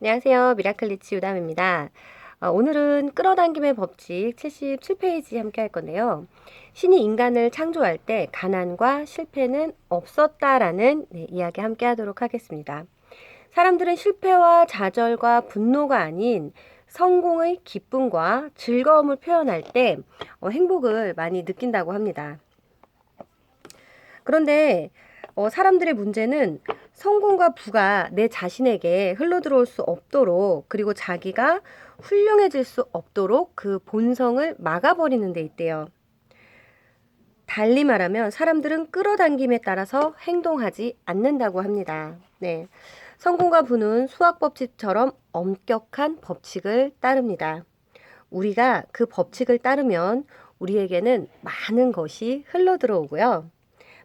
안녕하세요. 미라클리치 유담입니다. 오늘은 끌어당김의 법칙 77페이지 함께 할 건데요. 신이 인간을 창조할 때 가난과 실패는 없었다라는 이야기 함께 하도록 하겠습니다. 사람들은 실패와 좌절과 분노가 아닌 성공의 기쁨과 즐거움을 표현할 때 행복을 많이 느낀다고 합니다. 그런데 사람들의 문제는 성공과 부가 내 자신에게 흘러들어올 수 없도록, 그리고 자기가 훌륭해질 수 없도록 그 본성을 막아버리는 데 있대요. 달리 말하면 사람들은 끌어당김에 따라서 행동하지 않는다고 합니다. 네. 성공과 부는 수학 법칙처럼 엄격한 법칙을 따릅니다. 우리가 그 법칙을 따르면 우리에게는 많은 것이 흘러들어오고요.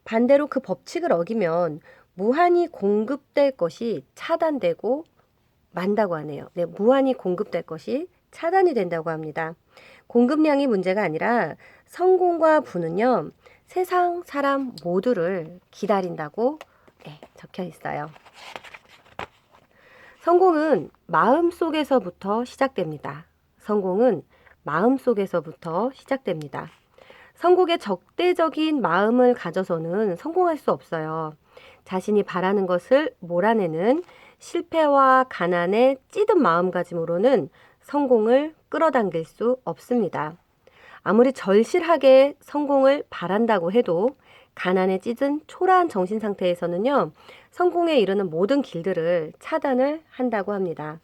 반대로 그 법칙을 어기면 무한히 공급될 것이 차단되고 만다고 하네요. 네, 무한히 공급될 것이 차단이 된다고 합니다. 공급량이 문제가 아니라 성공과 부는요, 세상 사람 모두를 기다린다고 적혀 있어요. 성공은 마음속에서부터 시작됩니다. 성공은 마음속에서부터 시작됩니다. 성공에 적대적인 마음을 가져서는 성공할 수 없어요. 자신이 바라는 것을 몰아내는 실패와 가난에 찌든 마음가짐으로는 성공을 끌어당길 수 없습니다. 아무리 절실하게 성공을 바란다고 해도 가난에 찌든 초라한 정신 상태에서는요, 성공에 이르는 모든 길들을 차단을 한다고 합니다.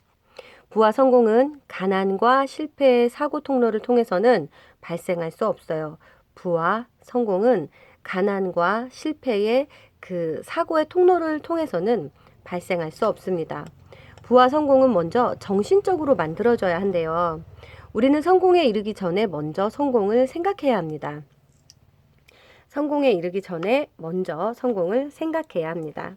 부와 성공은 가난과 실패의 사고 통로를 통해서는 발생할 수 없어요. 부와 성공은 가난과 실패의 그 사고의 통로를 통해서는 발생할 수 없습니다. 부와 성공은 먼저 정신적으로 만들어져야 한대요. 우리는 성공에 이르기 전에 먼저 성공을 생각해야 합니다. 성공에 이르기 전에 먼저 성공을 생각해야 합니다.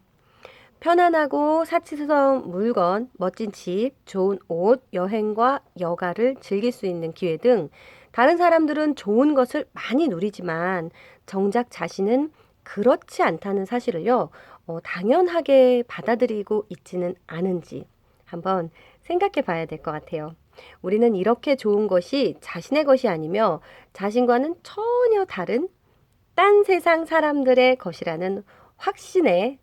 편안하고 사치스러운 물건, 멋진 집, 좋은 옷, 여행과 여가를 즐길 수 있는 기회 등 다른 사람들은 좋은 것을 많이 누리지만 정작 자신은 그렇지 않다는 사실을요, 당연하게 받아들이고 있지는 않은지 한번 생각해 봐야 될 것 같아요. 우리는 이렇게 좋은 것이 자신의 것이 아니며 자신과는 전혀 다른 딴 세상 사람들의 것이라는 확신에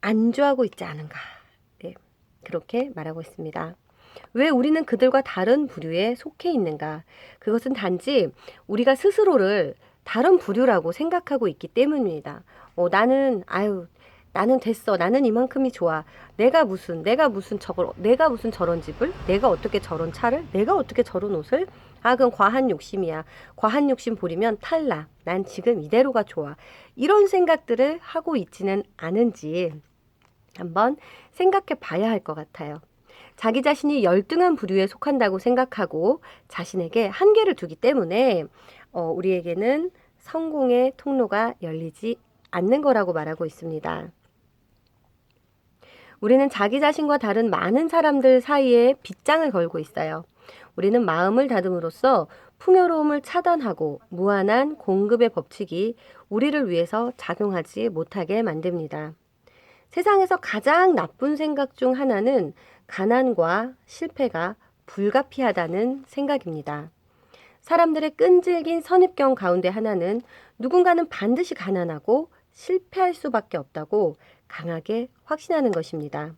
안주하고 있지 않은가. 네, 그렇게 말하고 있습니다. 왜 우리는 그들과 다른 부류에 속해 있는가? 그것은 단지 우리가 스스로를 다른 부류라고 생각하고 있기 때문입니다. 나는 됐어. 나는 이만큼이 좋아. 내가 무슨 저런 집을, 내가 어떻게 저런 차를, 내가 어떻게 저런 옷을, 그건 과한 욕심이야. 과한 욕심 부리면 탈락. 난 지금 이대로가 좋아. 이런 생각들을 하고 있지는 않은지 한번 생각해 봐야 할 것 같아요. 자기 자신이 열등한 부류에 속한다고 생각하고 자신에게 한계를 두기 때문에 우리에게는 성공의 통로가 열리지 않는 거라고 말하고 있습니다. 우리는 자기 자신과 다른 많은 사람들 사이에 빗장을 걸고 있어요. 우리는 마음을 다듬으로써 풍요로움을 차단하고 무한한 공급의 법칙이 우리를 위해서 작용하지 못하게 만듭니다. 세상에서 가장 나쁜 생각 중 하나는 가난과 실패가 불가피하다는 생각입니다. 사람들의 끈질긴 선입견 가운데 하나는 누군가는 반드시 가난하고 실패할 수밖에 없다고 강하게 확신하는 것입니다.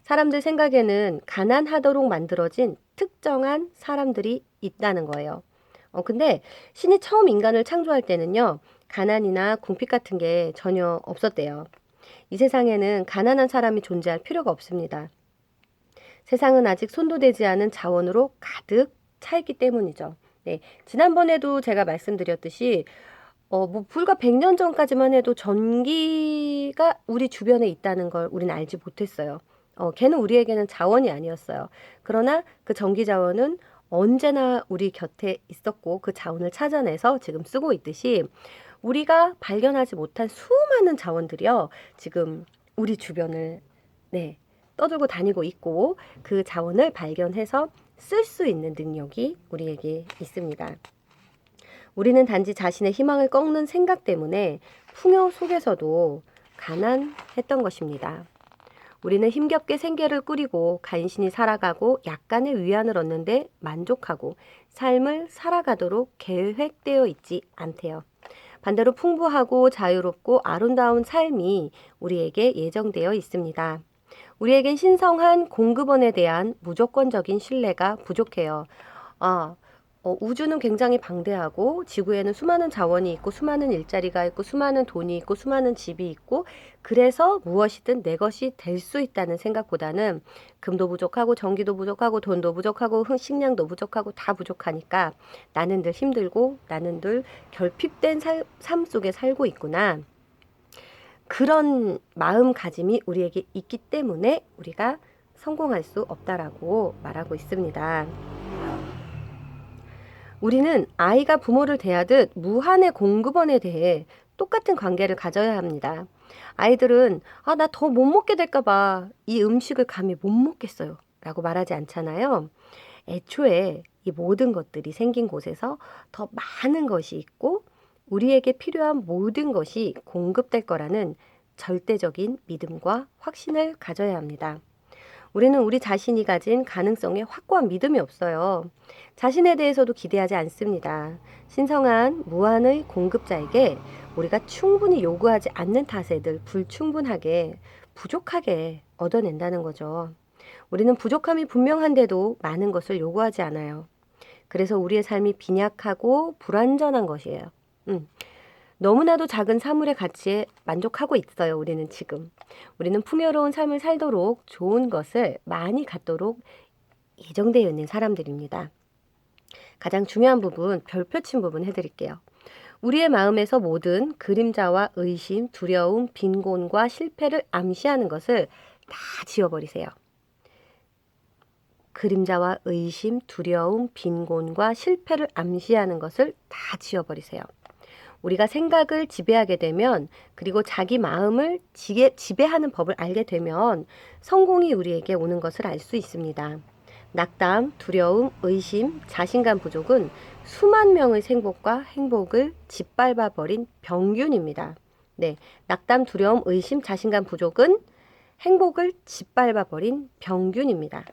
사람들 생각에는 가난하도록 만들어진 특정한 사람들이 있다는 거예요. 근데 신이 처음 인간을 창조할 때는요, 가난이나 궁핍 같은 게 전혀 없었대요. 이 세상에는 가난한 사람이 존재할 필요가 없습니다. 세상은 아직 손도 대지 않은 자원으로 가득 차 있기 때문이죠. 네, 지난번에도 제가 말씀드렸듯이 불과 100년 전까지만 해도 전기가 우리 주변에 있다는 걸 우리는 알지 못했어요. 걔는 우리에게는 자원이 아니었어요. 그러나 그 전기 자원은 언제나 우리 곁에 있었고 그 자원을 찾아내서 지금 쓰고 있듯이 우리가 발견하지 못한 수많은 자원들이요. 지금 우리 주변을 떠들고 다니고 있고 그 자원을 발견해서 쓸 수 있는 능력이 우리에게 있습니다. 우리는 단지 자신의 희망을 꺾는 생각 때문에 풍요 속에서도 가난했던 것입니다. 우리는 힘겹게 생계를 꾸리고 간신히 살아가고 약간의 위안을 얻는데 만족하고 삶을 살아가도록 계획되어 있지 않대요. 반대로 풍부하고 자유롭고 아름다운 삶이 우리에게 예정되어 있습니다. 우리에겐 신성한 공급원에 대한 무조건적인 신뢰가 부족해요. 아, 우주는 굉장히 방대하고 지구에는 수많은 자원이 있고 수많은 일자리가 있고 수많은 돈이 있고 수많은 집이 있고 그래서 무엇이든 내 것이 될 수 있다는 생각보다는 금도 부족하고 전기도 부족하고 돈도 부족하고 식량도 부족하고 다 부족하니까 나는 늘 힘들고 나는 늘 결핍된 삶 속에 살고 있구나. 그런 마음가짐이 우리에게 있기 때문에 우리가 성공할 수 없다라고 말하고 있습니다. 우리는 아이가 부모를 대하듯 무한의 공급원에 대해 똑같은 관계를 가져야 합니다. 아이들은 나 더 못 먹게 될까 봐 이 음식을 감히 못 먹겠어요 라고 말하지 않잖아요. 애초에 이 모든 것들이 생긴 곳에서 더 많은 것이 있고 우리에게 필요한 모든 것이 공급될 거라는 절대적인 믿음과 확신을 가져야 합니다. 우리는 우리 자신이 가진 가능성에 확고한 믿음이 없어요. 자신에 대해서도 기대하지 않습니다. 신성한 무한의 공급자에게 우리가 충분히 요구하지 않는 탓에 늘 불충분하게, 부족하게 얻어낸다는 거죠. 우리는 부족함이 분명한데도 많은 것을 요구하지 않아요. 그래서 우리의 삶이 빈약하고 불완전한 것이에요. 너무나도 작은 사물의 가치에 만족하고 있어요. 우리는 지금. 우리는 풍요로운 삶을 살도록 좋은 것을 많이 갖도록 예정되어 있는 사람들입니다. 가장 중요한 부분, 별표 친 부분 해드릴게요. 우리의 마음에서 모든 그림자와 의심, 두려움, 빈곤과 실패를 암시하는 것을 다 지워버리세요. 그림자와 의심, 두려움, 빈곤과 실패를 암시하는 것을 다 지워버리세요. 우리가 생각을 지배하게 되면 그리고 자기 마음을 지배하는 법을 알게 되면 성공이 우리에게 오는 것을 알 수 있습니다. 낙담, 두려움, 의심, 자신감 부족은 수만 명의 생복과 행복을 짓밟아 버린 병균입니다. 네, 낙담, 두려움, 의심, 자신감 부족은 행복을 짓밟아 버린 병균입니다.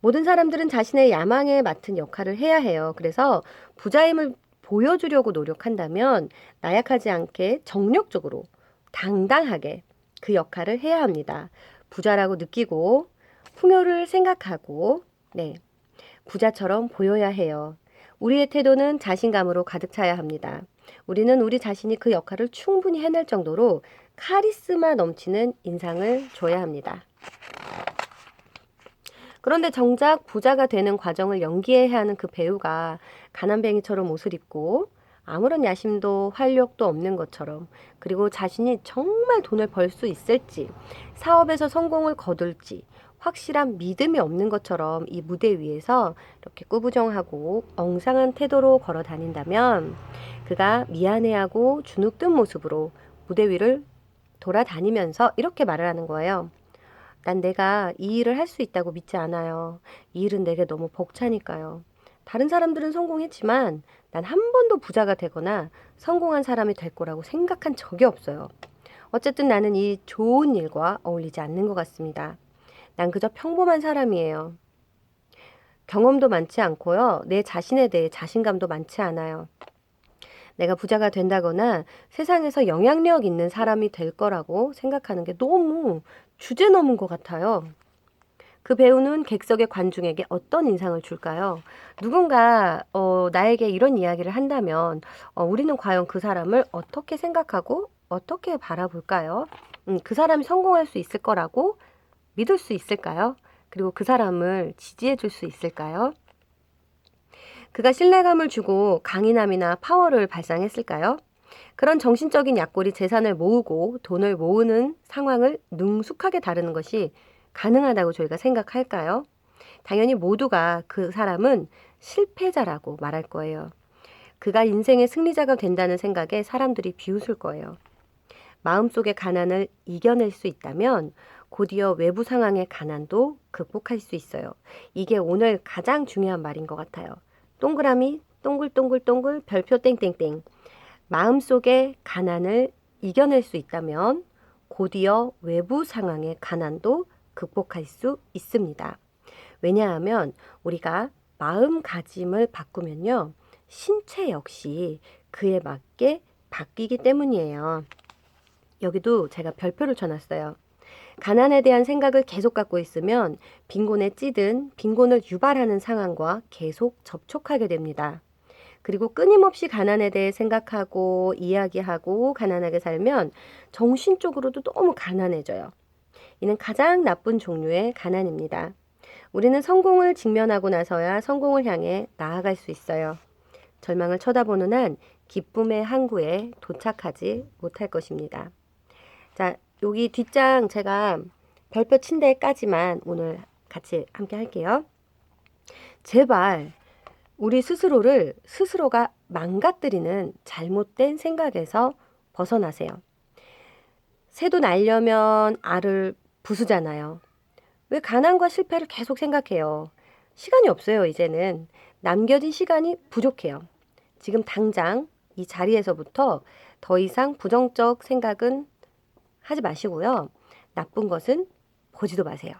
모든 사람들은 자신의 야망에 맡은 역할을 해야 해요. 그래서 부자임을 보여주려고 노력한다면 나약하지 않게 정력적으로 당당하게 그 역할을 해야 합니다. 부자라고 느끼고 풍요를 생각하고 부자처럼 보여야 해요. 우리의 태도는 자신감으로 가득 차야 합니다. 우리는 우리 자신이 그 역할을 충분히 해낼 정도로 카리스마 넘치는 인상을 줘야 합니다. 그런데 정작 부자가 되는 과정을 연기해야 하는 그 배우가 가난뱅이처럼 옷을 입고 아무런 야심도 활력도 없는 것처럼 그리고 자신이 정말 돈을 벌 수 있을지 사업에서 성공을 거둘지 확실한 믿음이 없는 것처럼 이 무대 위에서 이렇게 꾸부정하고 엉상한 태도로 걸어 다닌다면 그가 미안해하고 주눅든 모습으로 무대 위를 돌아다니면서 이렇게 말을 하는 거예요. 난 내가 이 일을 할 수 있다고 믿지 않아요. 이 일은 내게 너무 벅차니까요. 다른 사람들은 성공했지만 난 한 번도 부자가 되거나 성공한 사람이 될 거라고 생각한 적이 없어요. 어쨌든 나는 이 좋은 일과 어울리지 않는 것 같습니다. 난 그저 평범한 사람이에요. 경험도 많지 않고요. 내 자신에 대해 자신감도 많지 않아요. 내가 부자가 된다거나 세상에서 영향력 있는 사람이 될 거라고 생각하는 게 너무 주제 넘은 것 같아요. 그 배우는 객석의 관중에게 어떤 인상을 줄까요? 누군가 나에게 이런 이야기를 한다면 우리는 과연 그 사람을 어떻게 생각하고 어떻게 바라볼까요? 그 사람이 성공할 수 있을 거라고 믿을 수 있을까요? 그리고 그 사람을 지지해 줄 수 있을까요? 그가 신뢰감을 주고 강인함이나 파워를 발산했을까요? 그런 정신적인 약골이 재산을 모으고 돈을 모으는 상황을 능숙하게 다루는 것이 가능하다고 저희가 생각할까요? 당연히 모두가 그 사람은 실패자라고 말할 거예요. 그가 인생의 승리자가 된다는 생각에 사람들이 비웃을 거예요. 마음속의 가난을 이겨낼 수 있다면 곧이어 외부 상황의 가난도 극복할 수 있어요. 이게 오늘 가장 중요한 말인 것 같아요. 동그라미 동글동글동글 별표 땡땡땡. 마음속의 가난을 이겨낼 수 있다면 곧이어 외부 상황의 가난도 극복할 수 있습니다. 왜냐하면 우리가 마음가짐을 바꾸면요, 신체 역시 그에 맞게 바뀌기 때문이에요. 여기도 제가 별표를 쳐놨어요. 가난에 대한 생각을 계속 갖고 있으면 빈곤에 찌든 빈곤을 유발하는 상황과 계속 접촉하게 됩니다. 그리고 끊임없이 가난에 대해 생각하고 이야기하고 가난하게 살면 정신적으로도 너무 가난해져요. 이는 가장 나쁜 종류의 가난입니다. 우리는 성공을 직면하고 나서야 성공을 향해 나아갈 수 있어요. 절망을 쳐다보는 한 기쁨의 항구에 도착하지 못할 것입니다. 자, 여기 뒷장 제가 별표 친 데까지만 오늘 같이 함께 할게요. 제발 우리 스스로를 스스로가 망가뜨리는 잘못된 생각에서 벗어나세요. 새도 날려면 알을 부수잖아요. 왜 가난과 실패를 계속 생각해요? 시간이 없어요, 이제는. 남겨진 시간이 부족해요. 지금 당장 이 자리에서부터 더 이상 부정적 생각은 하지 마시고요. 나쁜 것은 보지도 마세요.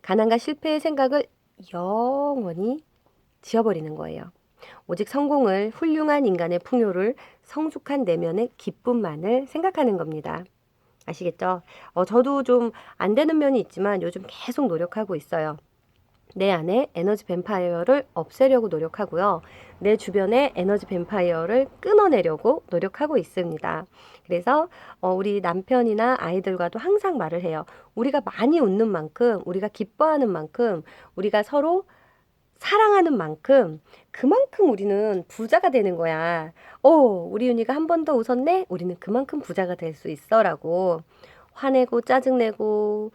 가난과 실패의 생각을 영원히 지워버리는 거예요. 오직 성공을, 훌륭한 인간의 풍요를, 성숙한 내면의 기쁨만을 생각하는 겁니다. 아시겠죠? 저도 좀 안 되는 면이 있지만 요즘 계속 노력하고 있어요. 내 안에 에너지 뱀파이어를 없애려고 노력하고요. 내 주변에 에너지 뱀파이어를 끊어내려고 노력하고 있습니다. 그래서 우리 남편이나 아이들과도 항상 말을 해요. 우리가 많이 웃는 만큼, 우리가 기뻐하는 만큼, 우리가 서로 사랑하는 만큼 그만큼 우리는 부자가 되는 거야. 우리 윤희가 한 번 더 웃었네? 우리는 그만큼 부자가 될 수 있어 라고. 화내고 짜증내고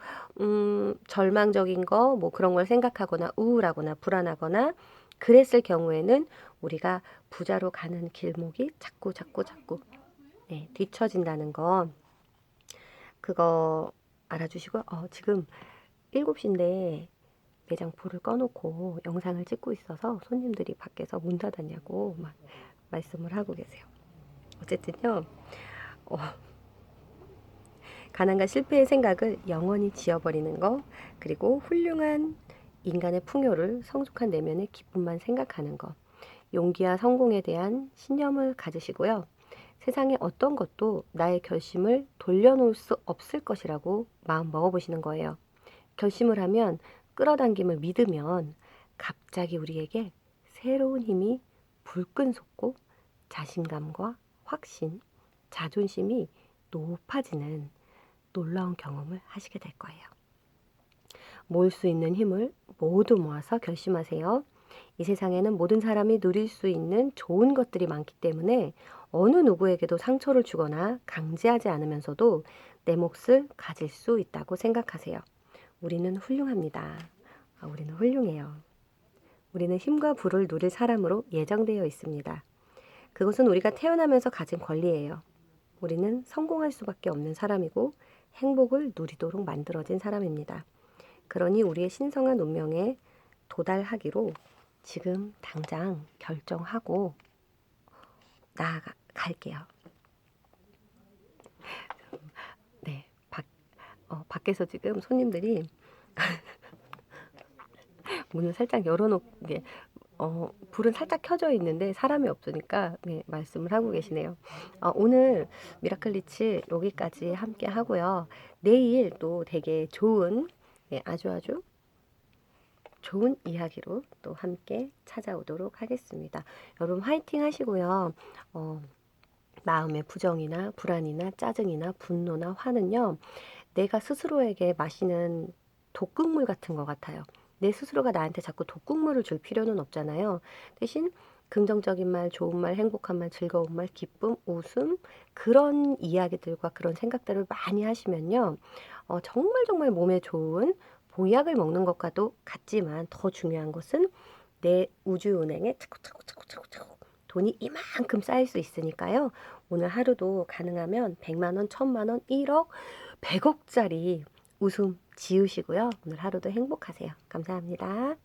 절망적인 거 뭐 그런 걸 생각하거나 우울하거나 불안하거나 그랬을 경우에는 우리가 부자로 가는 길목이 자꾸 뒤처진다는 거, 그거 알아주시고, 지금 7시인데 매장 불을 꺼놓고 영상을 찍고 있어서 손님들이 밖에서 문 닫았냐고 막 말씀을 하고 계세요. 어쨌든요, 가난과 실패의 생각을 영원히 지워버리는 거, 그리고 훌륭한 인간의 풍요를, 성숙한 내면의 기쁨만 생각하는 거, 용기와 성공에 대한 신념을 가지시고요. 세상의 어떤 것도 나의 결심을 돌려놓을 수 없을 것이라고 마음 먹어보시는 거예요. 결심을 하면, 끌어당김을 믿으면 갑자기 우리에게 새로운 힘이 불끈 솟고 자신감과 확신, 자존심이 높아지는 놀라운 경험을 하시게 될 거예요. 모을 수 있는 힘을 모두 모아서 결심하세요. 이 세상에는 모든 사람이 누릴 수 있는 좋은 것들이 많기 때문에 어느 누구에게도 상처를 주거나 강제하지 않으면서도 내 몫을 가질 수 있다고 생각하세요. 우리는 훌륭합니다. 우리는 훌륭해요. 우리는 힘과 부를 누릴 사람으로 예정되어 있습니다. 그것은 우리가 태어나면서 가진 권리예요. 우리는 성공할 수밖에 없는 사람이고 행복을 누리도록 만들어진 사람입니다. 그러니 우리의 신성한 운명에 도달하기로 지금 당장 결정하고 나아갈게요. 네, 밖에서 지금 손님들이 문을 살짝 열어놓게, 불은 살짝 켜져 있는데 사람이 없으니까 말씀을 하고 계시네요. 오늘 미라클리치 여기까지 함께 하고요. 내일 또 되게 좋은, 아주 좋은 이야기로 또 함께 찾아오도록 하겠습니다. 여러분 화이팅 하시고요. 마음의 부정이나 불안이나 짜증이나 분노나 화는요, 내가 스스로에게 마시는 독극물 같은 것 같아요. 내 스스로가 나한테 자꾸 독극물을 줄 필요는 없잖아요. 대신 긍정적인 말, 좋은 말, 행복한 말, 즐거운 말, 기쁨, 웃음, 그런 이야기들과 그런 생각들을 많이 하시면요, 정말 몸에 좋은 보약을 먹는 것과도 같지만 더 중요한 것은 내 우주은행에 차곡차곡 돈이 이만큼 쌓일 수 있으니까요. 오늘 하루도 가능하면 100만 원, 1000만 원, 1억, 100억짜리 웃음 지으시고요. 오늘 하루도 행복하세요. 감사합니다.